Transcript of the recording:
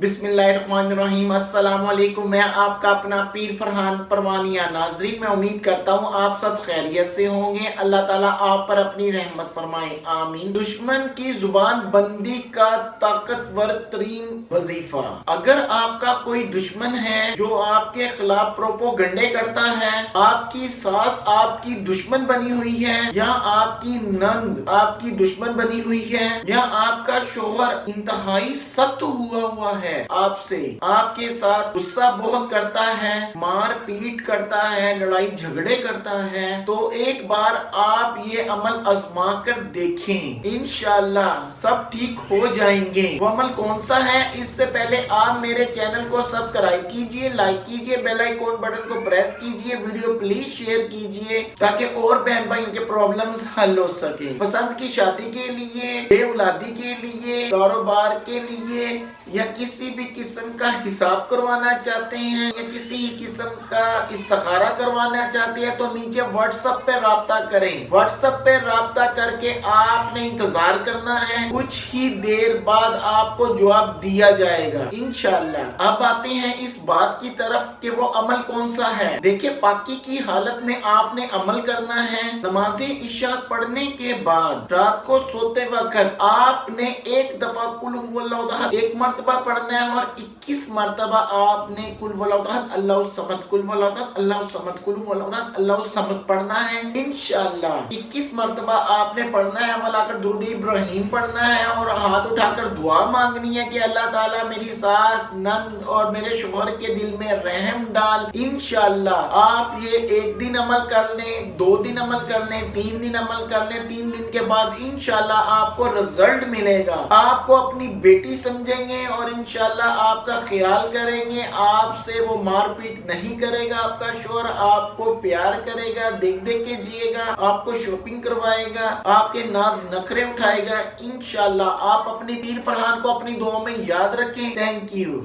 बिस्मिल्लाहिर्रहमानिर्रहीम। अस्सलाम वालेकुम। मैं आपका अपना पीर फरहान परवानिया। नाजरीन, मैं उम्मीद करता हूँ आप सब खैरियत से होंगे। अल्लाह ताला आप पर अपनी रहमत फरमाए, आमीन। दुश्मन की जुबान बंदी का ताकतवर तरीन वजीफा। अगर आपका कोई दुश्मन है जो आपके खिलाफ प्रोपोगंडे करता है, आपकी सास आपकी दुश्मन बनी हुई है, या आपकी नंद आपकी दुश्मन बनी हुई है, या आपका शोहर इंतहाई सख्त हुआ है आपसे, आपके साथ गुस्सा बहुत करता है, मार पीट करता है, लड़ाई झगड़े करता है, तो एक बार आप ये अमल आजमा कर देखें। इंशाअल्लाह सब ठीक हो जाएंगे। वो अमल कौन सा है, इससे पहले आप मेरे चैनल को सब्सक्राइब कीजिए, लाइक कीजिए, बेल आइकॉन बटन को प्रेस कीजिए, वीडियो प्लीज शेयर कीजिए ताकि और बहन भाइयों के प्रॉब्लम्स हल हो सके। पसंद की शादी के लिए, बेऔलादी के लिए, कारोबार के लिए, या किसी भी किस्म का हिसाब करवाना चाहते हैं, या किसी किस्म का इस्तिखारा करवाना चाहते हैं, तो नीचे व्हाट्सएप पे राब्ता करें। व्हाट्सएप पे राब्ता करके आपने इंतजार करना है, कुछ ही देर बाद आपको जवाब दिया जाएगा इंशाअल्लाह। अब आते हैं इस बात की तरफ कि वो अमल कौन सा है। देखिए, पाकी की हालत में आपने अमल करना है। नमाज़े इशा पढ़ने के बाद रात को सोते वक्त आपने एक दफा कुल हुवल्लाहु अहद एक मर्तबा पढ़ना है, और 21 मर्तबा आपने कुल हुवल्लाहु अहद अल्लाहु समद कुल हुवल्लाहु अहद अल्लाहु समद कुल हुवल्लाहु अहद अल्लाहु समद पढ़ना है इंशाअल्लाह। 21 मर्तबा आपने पढ़ना है, अवलाकर दुरूद इब्राहिम पढ़ना है, और हाथ उठाकर दुआ मांगनी है कि अल्लाह ताला मेरी सास, नंद और मेरे शोहर के दिल में रहम डाल। इंशाअल्लाह आप ये एक दिन अमल कर लें, 2 दिन अमल कर लें, 3 दिन अमल कर लें, 3 दिन के बाद इंशाअल्लाह आपको रिजल्ट मिलेगा। आपको अपनी बेटी समझेंगे और इंशाअल्लाह आपका ख्याल करेंगे। आपसे वो मारपीट नहीं करेगा, आपका शोहर आपको प्यार करेगा, देख देख के जिएगा, आपको शॉपिंग करवाएगा, आपके नाज नखरे उठाएगा। इंशाअल्लाह आप अपनी पीर फरहान को अपनी दुआओं में याद रखें। Thank you.